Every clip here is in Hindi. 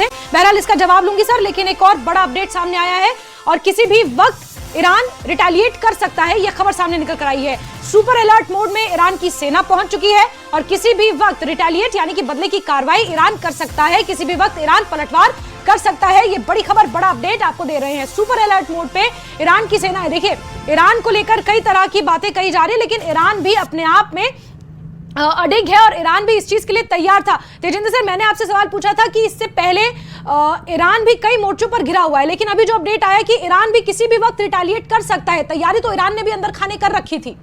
थे। बहरहाल इसका जवाब लूंगी सर, लेकिन एक और बड़ा अपडेट सामने आया है और किसी भी वक्त ईरान रिटेलिएट कर सकता है, यह खबर सामने निकल कर आई है। सुपर अलर्ट मोड में ईरान की सेना पहुंच चुकी है और किसी भी वक्त रिटेलिएट यानी कि बदले की कार्रवाई ईरान कर सकता है, किसी भी वक्त ईरान पलटवार कर सकता है। ये बड़ी खबर, बड़ा अपडेट आपको दे रहे हैं। सुपर अलर्ट मोड पे ईरान की सेना है। देखिए, ईरान को लेकर कई तरह की बातें कही जा रही है, लेकिन ईरान भी अपने आप में अडिग है और ईरान भी इस चीज के लिए तैयार था। तेजिंदर सर, मैंने आपसे सवाल पूछा था कि इससे पहले ईरान भी कई मोर्चों पर घिरा हुआ है, लेकिन अभी जो अपडेट आया कि ईरान भी किसी भी वक्त रिटेलिएट कर सकता है, तैयारी तो ईरान ने भी अंदर खाने कर रखी थी।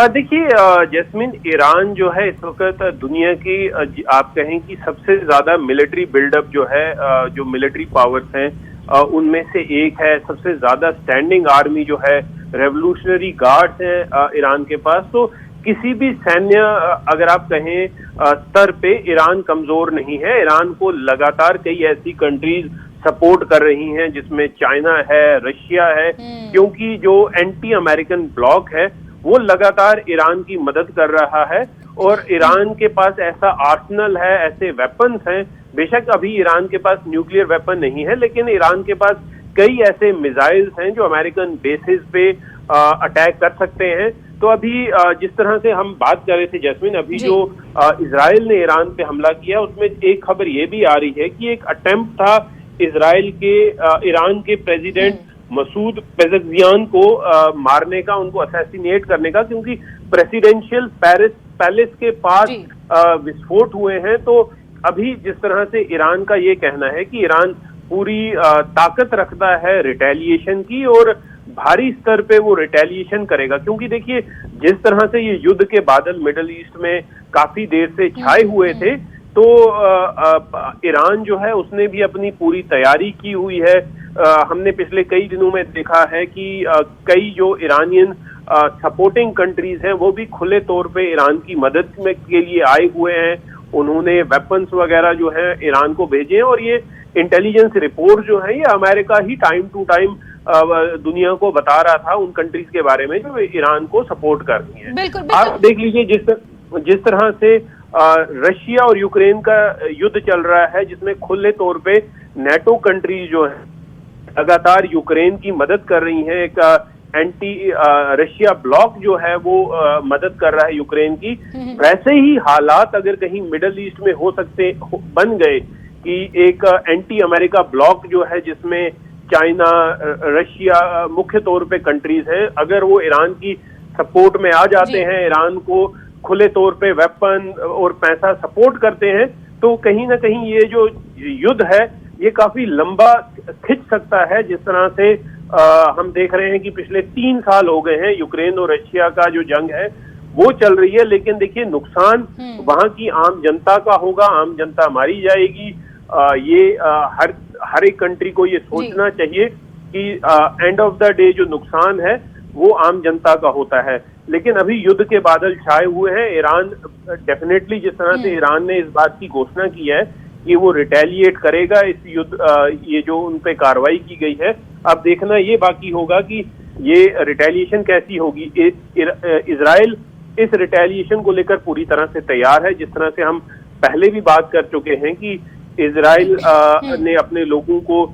देखिए जैस्मिन, ईरान जो है इस वक्त दुनिया की आप कहें कि सबसे ज्यादा मिलिट्री बिल्डअप जो है, जो मिलिट्री पावर्स हैं उनमें से एक है। सबसे ज्यादा स्टैंडिंग आर्मी जो है, रेवोल्यूशनरी गार्ड्स हैं ईरान के पास। तो किसी भी सैन्य अगर आप कहें स्तर पे ईरान कमजोर नहीं है। ईरान को लगातार कई ऐसी कंट्रीज सपोर्ट कर रही हैं, जिसमें चाइना है, रशिया है, क्योंकि जो एंटी अमेरिकन ब्लॉक है वो लगातार ईरान की मदद कर रहा है और ईरान के पास ऐसा आर्सनल है, ऐसे वेपन्स हैं। बेशक अभी ईरान के पास न्यूक्लियर वेपन नहीं है, लेकिन ईरान के पास कई ऐसे मिसाइल्स हैं जो अमेरिकन बेसिस पे अटैक कर सकते हैं। तो अभी जिस तरह से हम बात कर रहे थे जैस्मिन, अभी जो इजराइल ने ईरान पे हमला किया उसमें एक खबर ये भी आ रही है कि एक अटेम्प्ट था इजराइल के ईरान के प्रेसिडेंट मसूद पेज़ेश्कियान को मारने का, उनको असैसिनेट करने का, क्योंकि प्रेसिडेंशियल पैलेस के पास विस्फोट हुए हैं। तो अभी जिस तरह से ईरान का ये कहना है कि ईरान पूरी ताकत रखता है रिटेलिएशन की और भारी स्तर पे वो रिटेलिएशन करेगा, क्योंकि देखिए जिस तरह से ये युद्ध के बादल मिडल ईस्ट में काफी देर से छाए हुए थे, तो ईरान जो है उसने भी अपनी पूरी तैयारी की हुई है। हमने पिछले कई दिनों में देखा है कि कई जो ईरानियन सपोर्टिंग कंट्रीज हैं वो भी खुले तौर पे ईरान की मदद में के लिए आए हुए हैं। उन्होंने वेपन्स वगैरह जो है ईरान को भेजे हैं और ये इंटेलिजेंस रिपोर्ट जो है ये अमेरिका ही टाइम टू टाइम दुनिया को बता रहा था उन कंट्रीज के बारे में जो ईरान को सपोर्ट कर रही हैं। आप देख लीजिए जिस तरह से रशिया और यूक्रेन का युद्ध चल रहा है, जिसमें खुले तौर पे नेटो कंट्रीज जो है लगातार यूक्रेन की मदद कर रही हैं। एक एंटी रशिया ब्लॉक जो है वो मदद कर रहा है यूक्रेन की। वैसे ही हालात अगर कहीं मिडल ईस्ट में बन गए कि एक एंटी अमेरिका ब्लॉक जो है जिसमें चाइना, रशिया मुख्य तौर पे कंट्रीज हैं, अगर वो ईरान की सपोर्ट में आ जाते हैं, ईरान को खुले तौर पे वेपन और पैसा सपोर्ट करते हैं, तो कहीं ना कहीं ये जो युद्ध है ये काफी लंबा खिंच सकता है। जिस तरह से हम देख रहे हैं कि पिछले 3 साल हो गए हैं यूक्रेन और रशिया का जो जंग है वो चल रही है, लेकिन देखिए नुकसान वहां की आम जनता का होगा, आम जनता मारी जाएगी। ये हर एक कंट्री को ये सोचना चाहिए कि एंड ऑफ द डे जो नुकसान है वो आम जनता का होता है। लेकिन अभी युद्ध के बादल छाए हुए हैं। ईरान डेफिनेटली, जिस तरह से ईरान ने इस बात की घोषणा की है कि वो रिटेलिएट करेगा इस युद्ध, ये जो उन पे कार्रवाई की गई है, अब देखना ये बाकी होगा कि ये रिटेलिएशन कैसी होगी। इजराइल इस रिटेलिएशन को लेकर पूरी तरह से तैयार है। जिस तरह से हम पहले भी बात कर चुके हैं कि इजराइल ने अपने लोगों को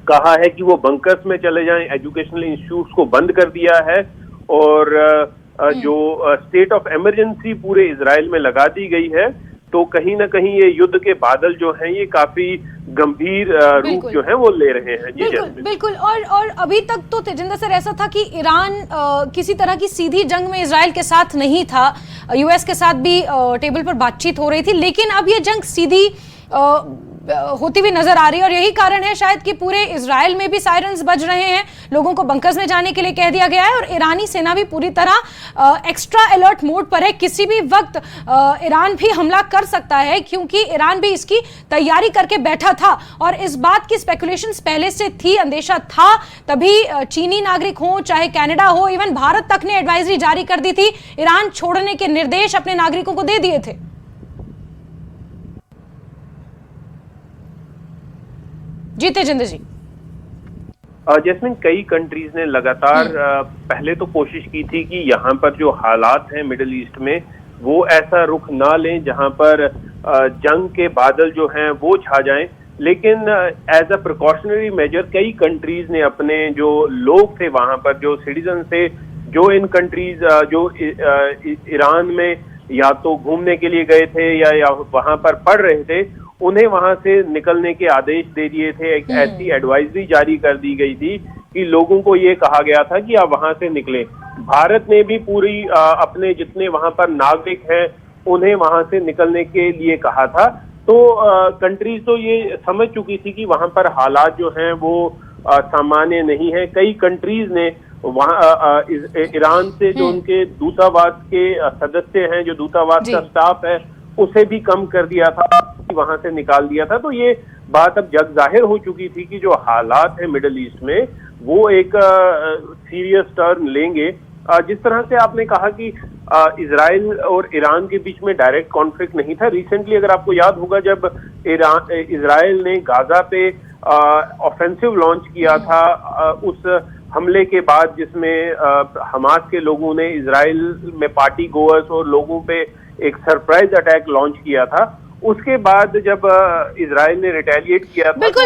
कहा है कि वो बंकर्स में चले जाएं, एजुकेशनल इंस्टीट्यूट्स को बंद कर दिया है और जो स्टेट ऑफ इमरजेंसी पूरे इजराइल में लगा दी गई है। तो कहीं ना कहीं ये युद्ध के बादल जो हैं ये काफी गंभीर रूप जो है वो ले रहे हैं। बिल्कुल। और अभी तक तो तेजिंदर सर ऐसा था कि ईरान किसी तरह की सीधी जंग में इजराइल के साथ नहीं था, यूएस के साथ भी टेबल पर बातचीत हो रही थी, लेकिन अब ये जंग सीधी होती हुई नजर आ रही है और यही कारण है शायद कि पूरे इजराइल में भी सायरन्स बज रहे हैं, लोगों को बंकर्स में जाने के लिए कह दिया गया है और ईरानी सेना भी पूरी तरह एक्स्ट्रा अलर्ट मोड पर है। किसी भी वक्त ईरान भी हमला कर सकता है, क्योंकि ईरान भी इसकी तैयारी करके बैठा था और इस बात की स्पेकुलेशंस पहले से थी, अंदेशा था। तभी चीनी नागरिक हो चाहे कनाडा हो, इवन भारत तक ने एडवाइजरी जारी कर दी थी, ईरान छोड़ने के निर्देश अपने नागरिकों को दे दिए थे। जी तेजिंदर जी। जैस्मिन, कई कंट्रीज ने लगातार पहले तो कोशिश की थी कि यहाँ पर जो हालात हैं मिडिल ईस्ट में वो ऐसा रुख ना लें जहाँ पर जंग के बादल जो हैं वो छा जाएं। लेकिन एज अ प्रिकॉशनरी मेजर कई कंट्रीज ने अपने जो लोग थे वहां पर, जो सिटीजन थे, जो इन कंट्रीज जो ईरान में या तो घूमने के लिए गए थे या वहां पर पढ़ रहे थे, उन्हें वहां से निकलने के आदेश दे दिए थे। एक ऐसी एडवाइजरी जारी कर दी गई थी कि लोगों को ये कहा गया था कि आप वहां से निकलें। भारत ने भी पूरी अपने जितने वहां पर नागरिक हैं उन्हें वहां से निकलने के लिए कहा था। तो कंट्रीज तो ये समझ चुकी थी कि वहां पर हालात जो हैं वो सामान्य नहीं है। कई कंट्रीज ने वहां ईरान से जो उनके दूतावास के सदस्य हैं, जो दूतावास का स्टाफ है, उसे भी कम कर दिया था, वहां से निकाल दिया था। तो ये बात अब जग जाहिर हो चुकी थी कि जो हालात है मिडिल ईस्ट में वो एक सीरियस टर्न लेंगे। जिस तरह से आपने कहा कि इजराइल और ईरान के बीच में डायरेक्ट कॉन्फ्लिक्ट नहीं था। रिसेंटली अगर आपको याद होगा, जब इजराइल ने गाजा पे ऑफेंसिव लॉन्च किया था, उस हमले के बाद जिसमें हमास के लोगों ने इजराइल में पार्टी गोअर्स और लोगों पे एक सरप्राइज अटैक लॉन्च किया था, उसके बाद जब इजराइल ने रिटेलिएट किया था। बिल्कुल